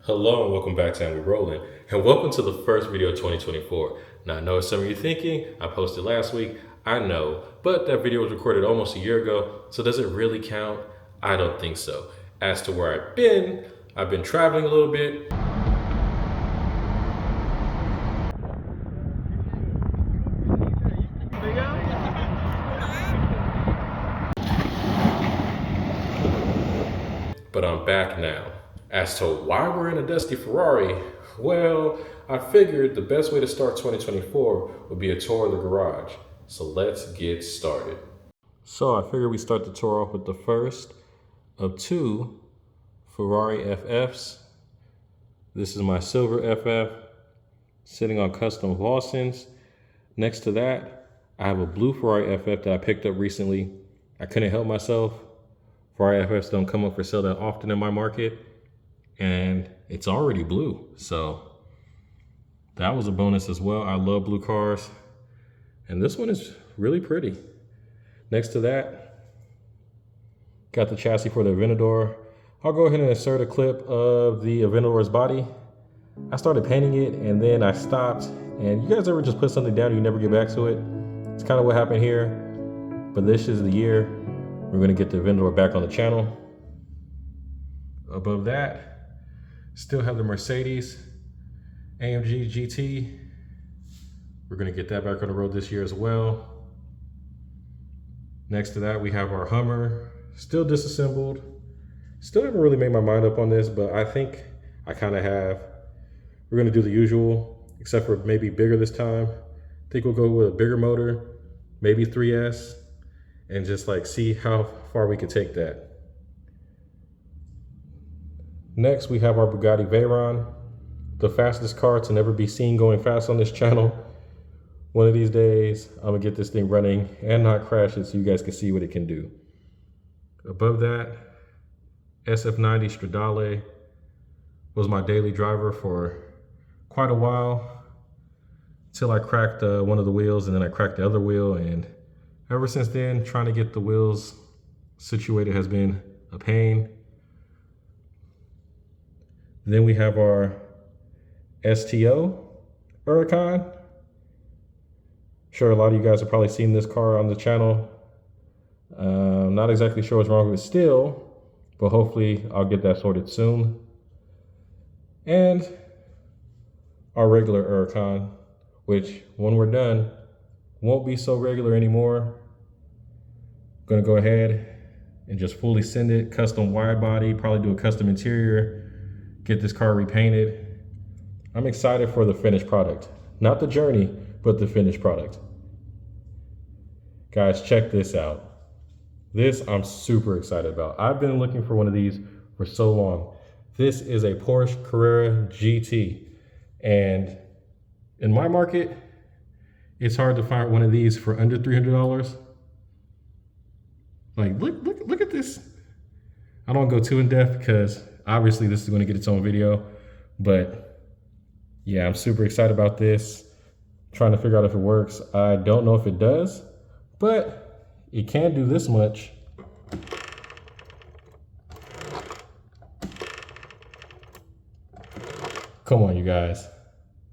Hello and welcome back to And We Rollin, and welcome to the first video of 2024. Now I know what some of you thinking, I posted last week, I know, but that video was recorded almost a year ago, so does it really count? I don't think so. As to where I've been traveling a little bit. But I'm back now. As to why we're in a dusty Ferrari, well, I figured the best way to start 2024 would be a tour of the garage. So let's get started. So I figured we start the tour off with the first of two Ferrari FFs. This is my silver FF sitting on custom Lawsons. Next to that, I have a blue Ferrari FF that I picked up recently. I couldn't help myself. Ferrari FFs don't come up for sale that often in my market, and it's already blue. So that was a bonus as well. I love blue cars, and this one is really pretty. Next to that, got the chassis for the Aventador. I'll go ahead and insert a clip of the Aventador's body. I started painting it and then I stopped. And you guys ever just put something down and you never get back to it? It's kind of what happened here. But this is the year we're going to get the Aventador back on the channel. Above that, still have the Mercedes AMG GT. We're going to get that back on the road this year as well. Next to that, we have our Hummer, still disassembled. Still haven't really made my mind up on this, but I think I kind of have. We're going to do the usual, except for maybe bigger this time. I think we'll go with a bigger motor, maybe 3S, and just like see how far we could take that. Next, we have our Bugatti Veyron, the fastest car to never be seen going fast on this channel. One of these days, I'm gonna get this thing running and not crash it so you guys can see what it can do. Above that, SF90 Stradale was my daily driver for quite a while till I cracked one of the wheels, and then I cracked the other wheel, and ever since then trying to get the wheels situated has been a pain. Then we have our STO Huracan. Sure, a lot of you guys have probably seen this car on the channel. Not exactly sure what's wrong with it still, but hopefully I'll get that sorted soon. And our regular Huracan, which when we're done, won't be so regular anymore. Gonna go ahead and just fully send it, custom wide body, probably do a custom interior, get this car repainted. I'm excited for the finished product. Not the journey, but the finished product. Guys, check this out. This I'm super excited about. I've been looking for one of these for so long. This is a Porsche Carrera GT. And in my market, it's hard to find one of these for under $300. Like, look at this. I don't go too in depth because obviously this is going to get its own video. But yeah, I'm super excited about this. Trying to figure out if it works. I don't know if it does, but it can do this much. Come on, you guys.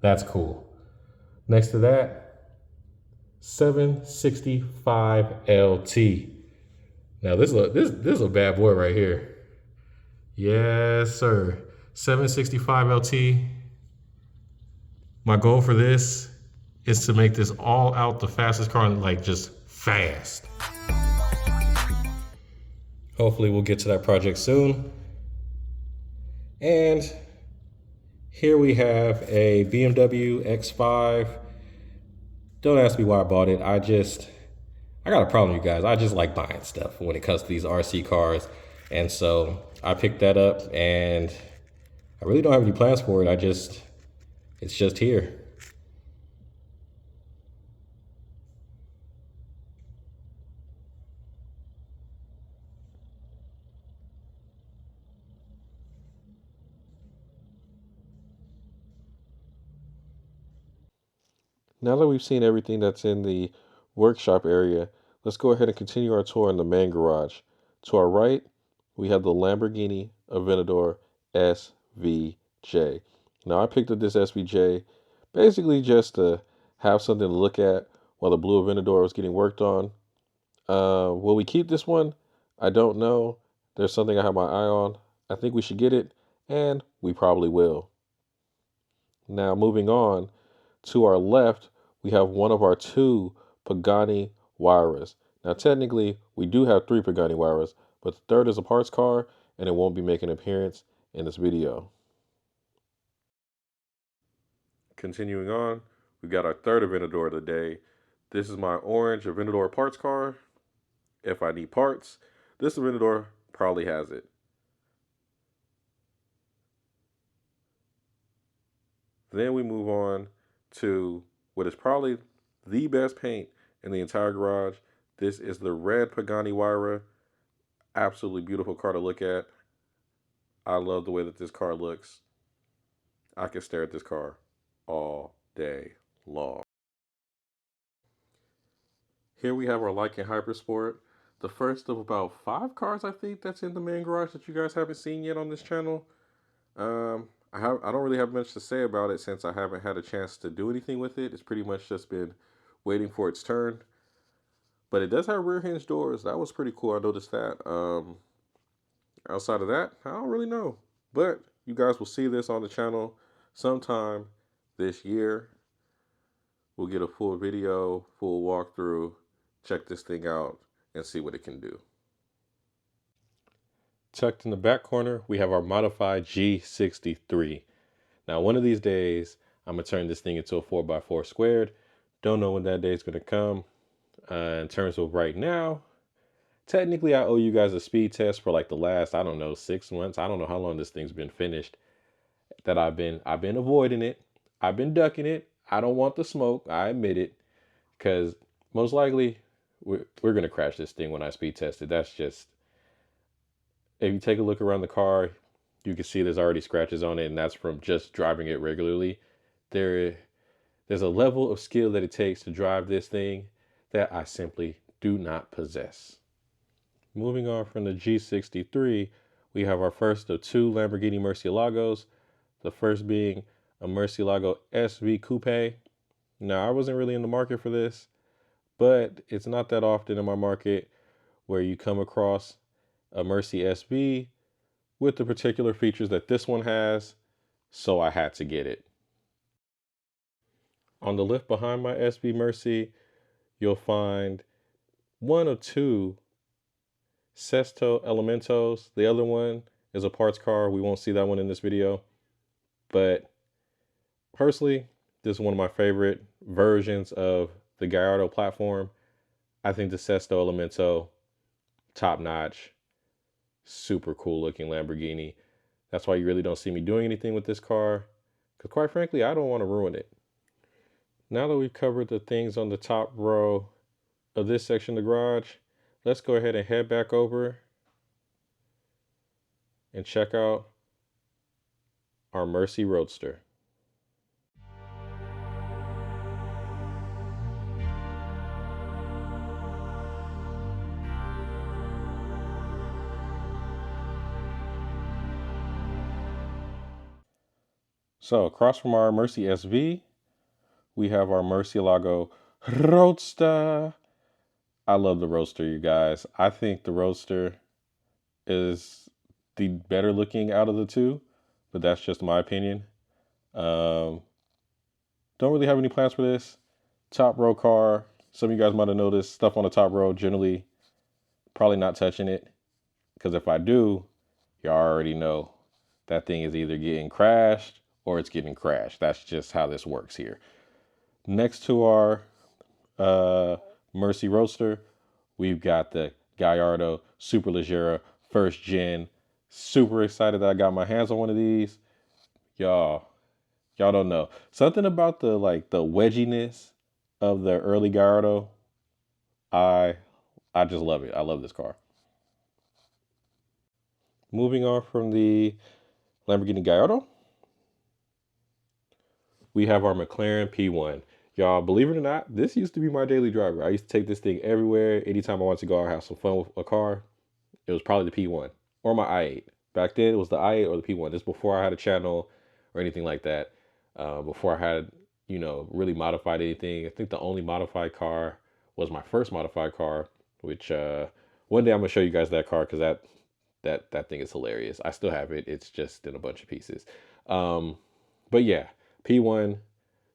That's cool. Next to that, 765 LT. Now this is a bad boy right here. Yes, sir. 765 LT. My goal for this is to make this all out the fastest car, like just fast. Hopefully we'll get to that project soon. And here we have a BMW X5. Don't ask me why I bought it. I got a problem, you guys. I just like buying stuff when it comes to these RC cars. And so I picked that up, and I really don't have any plans for it. It's just here. Now that we've seen everything that's in the workshop area, let's go ahead and continue our tour in the main garage. To our right, we have the Lamborghini Aventador SV SVJ. Now, I picked up this SVJ basically just to have something to look at while the Blue Aventador was getting worked on. Will we keep this one? I don't know. There's something I have my eye on. I think we should get it, and we probably will. Now, moving on, to our left, we have one of our two Pagani Huayras. Now, technically, we do have three Pagani Huayras, but the third is a parts car, and it won't be making an appearance in this video. Continuing on, we got our third Aventador of the day. This is my orange Aventador parts car. If I need parts, this Aventador probably has it. Then we move on to what is probably the best paint in the entire garage. This is the red Pagani Huayra. Absolutely beautiful car to look at. I love the way that this car looks. I can stare at this car all day long. Here we have our Lycan Hypersport. The first of about 5 cars, I think, that's in the main garage that you guys haven't seen yet on this channel. I don't really have much to say about it since I haven't had a chance to do anything with it. It's pretty much just been waiting for its turn. But it does have rear hinge doors. That was pretty cool. I noticed that. Outside of that, I don't really know. But you guys will see this on the channel sometime this year. We'll get a full video, full walkthrough, check this thing out, and see what it can do. Tucked in the back corner, we have our modified G63. Now, one of these days, I'm going to turn this thing into a 4x4 squared. Don't know when that day is going to come. In terms of right now, technically, I owe you guys a speed test for like the last, I don't know, 6 months. I don't know how long this thing's been finished. That I've been avoiding it. I've been ducking it. I don't want the smoke. I admit it. Because most likely, we're going to crash this thing when I speed test it. That's just, if you take a look around the car, you can see there's already scratches on it. And that's from just driving it regularly. There's a level of skill that it takes to drive this thing that I simply do not possess. Moving on from the G63, we have our first of 2 Lamborghini Murcielagos. The first being a Murcielago SV Coupe. Now, I wasn't really in the market for this, but it's not that often in my market where you come across a Mercy SV with the particular features that this one has, so I had to get it. On the lift behind my SV Mercy, you'll find one of 2 Sesto Elementos. The other one is a parts car. We won't see that one in this video. But personally, this is one of my favorite versions of the Gallardo platform. I think the Sesto Elemento, top notch, super cool looking Lamborghini. That's why you really don't see me doing anything with this car, because quite frankly, I don't want to ruin it. Now that we've covered the things on the top row of this section of the garage, let's go ahead and head back over and check out our Mercy Roadster. So across from our Mercy SV, we have our Murcielago Roadster. I love the Roadster, you guys. I think the Roadster is the better looking out of the 2, but that's just my opinion. Don't really have any plans for this. Top row car. Some of you guys might have noticed stuff on the top row. Generally, probably not touching it, because if I do, you already know that thing is either getting crashed or it's getting crashed. That's just how this works here. Next to our Mercy Roadster, we've got the Gallardo Superleggera first gen. Super excited that I got my hands on one of these. Y'all don't know. Something about the wedginess of the early Gallardo. I just love it. I love this car. Moving on from the Lamborghini Gallardo, we have our McLaren P1. Y'all, believe it or not, this used to be my daily driver. I used to take this thing everywhere. Anytime I wanted to go out and have some fun with a car, it was probably the P1 or my i8. Back then, it was the i8 or the P1. This before I had a channel, or anything like that. Before I had, really modified anything. I think the only modified car was my first modified car, which one day I'm gonna show you guys that car because that thing is hilarious. I still have it. It's just in a bunch of pieces. Um, but yeah, P1,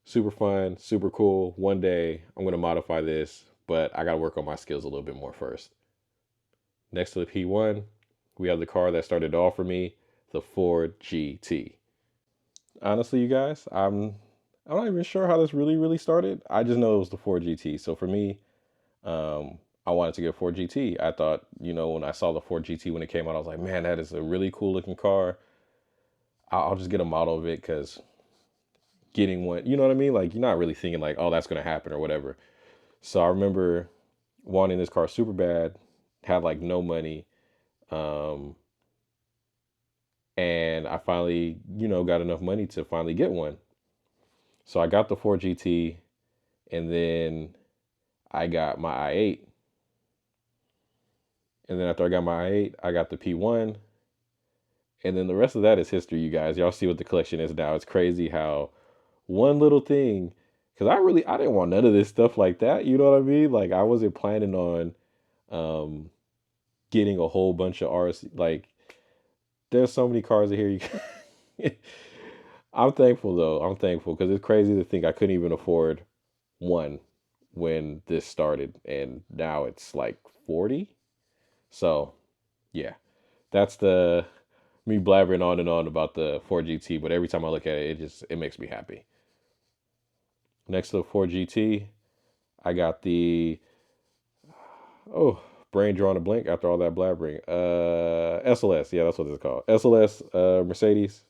super fun, super cool. One day I'm gonna modify this, but I gotta work on my skills a little bit more first. Next to the P1, we have the car that started off for me, the Ford GT. Honestly, you guys, I'm not even sure how this really started. I just know it was the Ford GT. So for me, I wanted to get a Ford GT. I thought, when I saw the Ford GT when it came out, I was like, man, that is a really cool looking car. I'll just get a model of it because getting one, you know what I mean? Like, you're not really thinking like, oh, that's going to happen or whatever. So I remember wanting this car super bad, had like no money. Um, and I finally, got enough money to finally get one. So I got the Ford GT, and then I got my i8. And then after I got my i8, I got the P1. And then the rest of that is history, you guys. Y'all see what the collection is now. It's crazy how one little thing, because I didn't want none of this stuff like that. You know what I mean? Like, I wasn't planning on um, getting a whole bunch of RC. Like, there's so many cars in here. I'm thankful though. I'm thankful because it's crazy to think I couldn't even afford one when this started, and now it's like 40. So yeah, that's the me blabbering on and on about the Ford GT. But every time I look at it, it makes me happy. Next to the Ford GT, I got the oh brain drawing a blank after all that blabbering. SLS, yeah, that's what it's called. SLS, Mercedes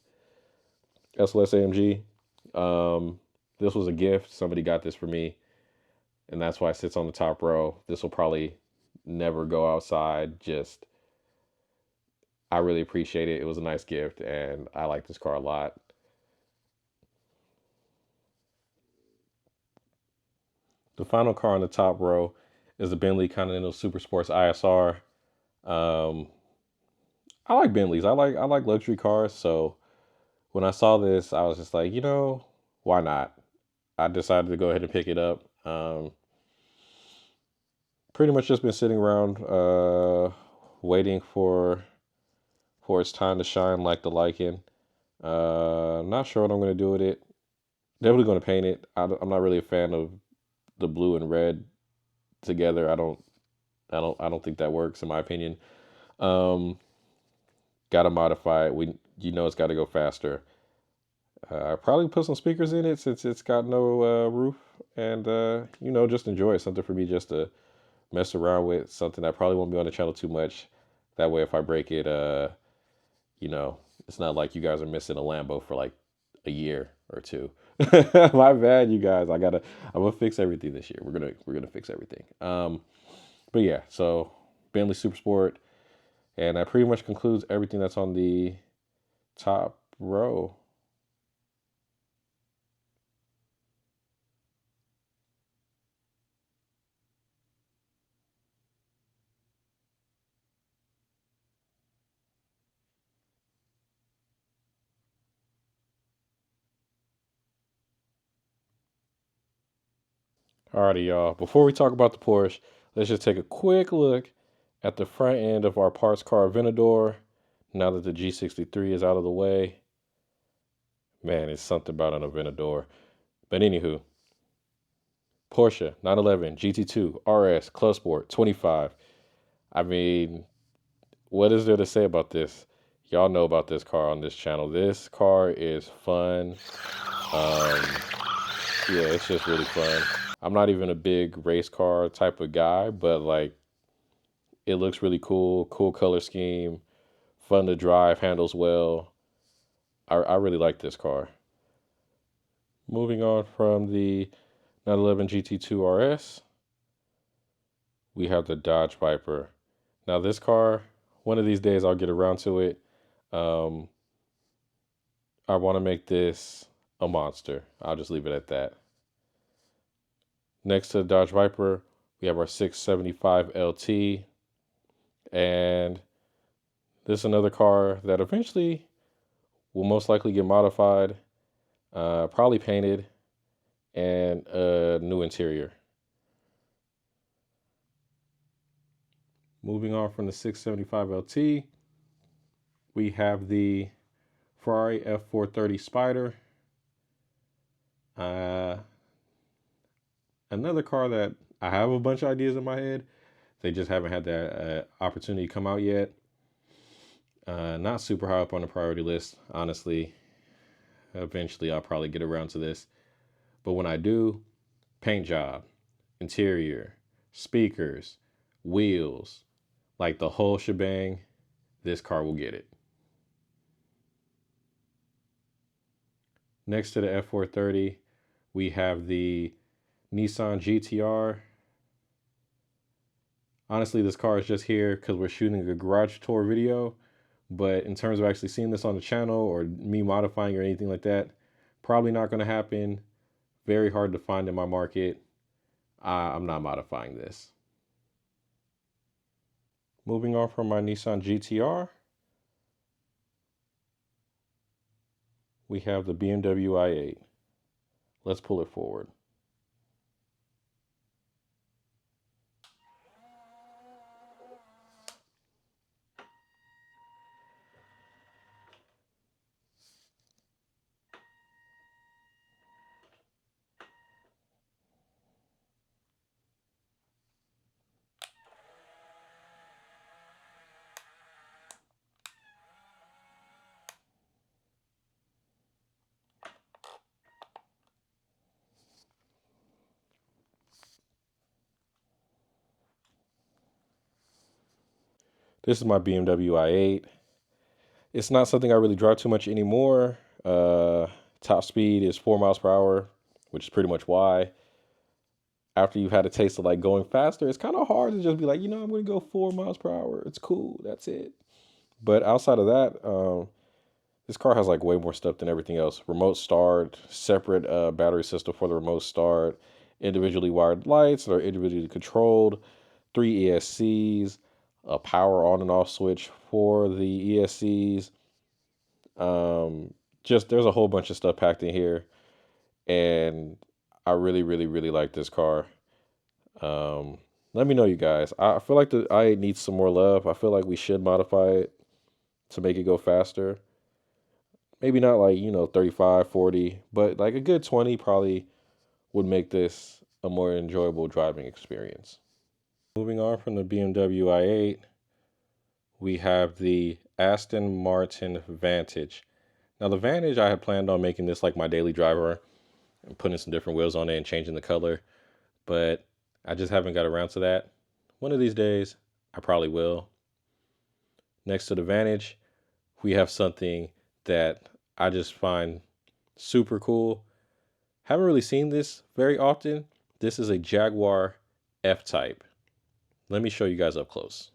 SLS AMG. This was a gift. Somebody got this for me, and that's why it sits on the top row. This will probably never go outside. Just I really appreciate it. It was a nice gift, and I like this car a lot. The final car on the top row is the Bentley Continental Super Sports ISR. Um, I like Bentleys. I like luxury cars. So when I saw this, I was just like, why not? I decided to go ahead and pick it up. Pretty much just been sitting around, waiting for its time to shine like the lichen. Not sure what I'm gonna do with it. Definitely gonna paint it. I'm not really a fan of the blue and red together. I don't think that works in my opinion. Um, Gotta modify it. It's got to go faster. I probably put some speakers in it since it's got no roof, and just enjoy it. Something for me just to mess around with. Something that probably won't be on the channel too much. That way, if I break it, you know, it's not like you guys are missing a Lambo for like a year or two. My bad, you guys. I'm gonna fix everything this year. We're gonna fix everything. But yeah, so Bentley Super Sport, and that pretty much concludes everything that's on the top row. Alrighty, y'all. Before we talk about the Porsche, let's just take a quick look at the front end of our parts car Aventador. Now that the G63 is out of the way, man, it's something about an Aventador. But anywho, Porsche 911 GT2 RS Club Sport 25. I mean, what is there to say about this? Y'all know about this car on this channel. This car is fun. Um, yeah, it's just really fun. I'm not even a big race car type of guy, but like it looks really cool, cool color scheme, fun to drive, handles well. I really like this car. Moving on from the 911 GT2 RS, we have the Dodge Viper. Now this car, one of these days I'll get around to it. Um, I want to make this a monster. I'll just leave it at that. Next to the Dodge Viper, we have our 675 LT. And this is another car that eventually will most likely get modified, probably painted, and a new interior. Moving on from the 675 LT, we have the Ferrari F430 Spider. Another car that I have a bunch of ideas in my head. They just haven't had that opportunity come out yet. Not super high up on the priority list, honestly. Eventually, I'll probably get around to this. But when I do, paint job, interior, speakers, wheels, like the whole shebang, this car will get it. Next to the F430, we have the Nissan GTR. Honestly, this car is just here because we're shooting a garage tour video. But in terms of actually seeing this on the channel or me modifying or anything like that, probably not going to happen. Very hard to find in my market. I'm not modifying this. Moving on from my Nissan GTR, we have the BMW i8. Let's pull it forward. This is my BMW i8. It's not something I really drive too much anymore. Top speed is 4 miles per hour, which is pretty much why. After you've had a taste of like going faster, it's kind of hard to just be like, I'm going to go 4 miles per hour. It's cool. That's it. But outside of that, this car has like way more stuff than everything else. Remote start, separate battery system for the remote start, individually wired lights that are individually controlled, 3 ESCs, a power on and off switch for the ESCs. Just there's a whole bunch of stuff packed in here, and I really, really, really like this car. Let me know, you guys. I feel like the i8 needs some more love. I feel like we should modify it to make it go faster. Maybe not like, 35, 40, but like a good 20 probably would make this a more enjoyable driving experience. Moving on from the BMW i8, we have the Aston Martin Vantage. Now the Vantage, I had planned on making this like my daily driver and putting some different wheels on it and changing the color, but I just haven't got around to that. One of these days, I probably will. Next to the Vantage, we have something that I just find super cool. Haven't really seen this very often. This is a Jaguar F-Type. Let me show you guys up close.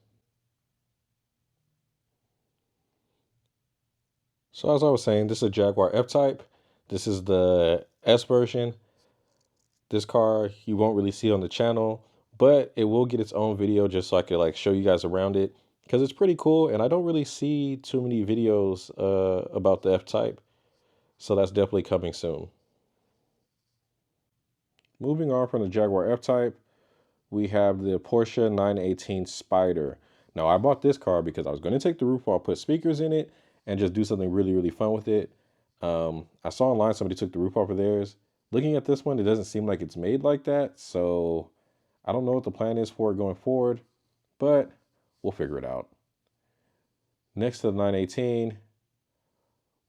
So as I was saying, this is a Jaguar F-Type. This is the S version. This car you won't really see on the channel, but it will get its own video just so I could like show you guys around it because it's pretty cool. And I don't really see too many videos about the F-Type. So that's definitely coming soon. Moving on from the Jaguar F-Type, we have the Porsche 918 Spyder. Now, I bought this car because I was going to take the roof off, put speakers in it, and just do something really, really fun with it. I saw online somebody took the roof off of theirs. Looking at this one, it doesn't seem like it's made like that. So I don't know what the plan is for it going forward, but we'll figure it out. Next to the 918,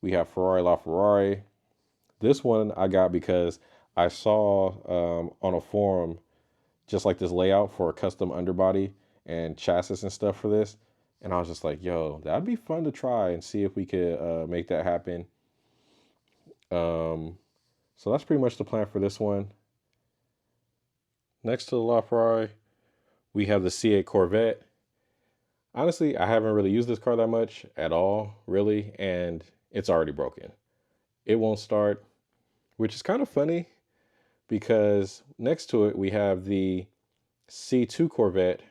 we have Ferrari LaFerrari. This one I got because I saw on a forum just like this layout for a custom underbody and chassis and stuff for this. And I was just like, yo, that'd be fun to try and see if we could make that happen. So that's pretty much the plan for this one. Next to the LaFerrari, we have the C8 Corvette. Honestly, I haven't really used this car that much at all, really, and it's already broken. It won't start, which is kind of funny because next to it, we have the C2 Corvette,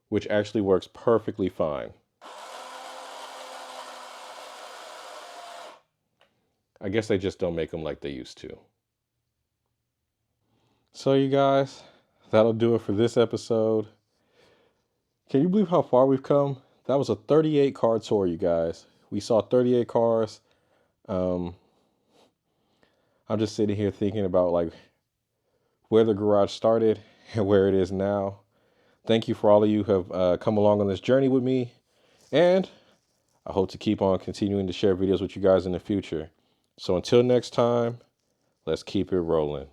which actually works perfectly fine. I guess they just don't make them like they used to. So you guys, that'll do it for this episode. Can you believe how far we've come? That was a 38 car tour, you guys. We saw 38 cars. I'm just sitting here thinking about like where the garage started and where it is now. Thank you for all of you who have come along on this journey with me. And I hope to keep on continuing to share videos with you guys in the future. So until next time, let's keep it rolling.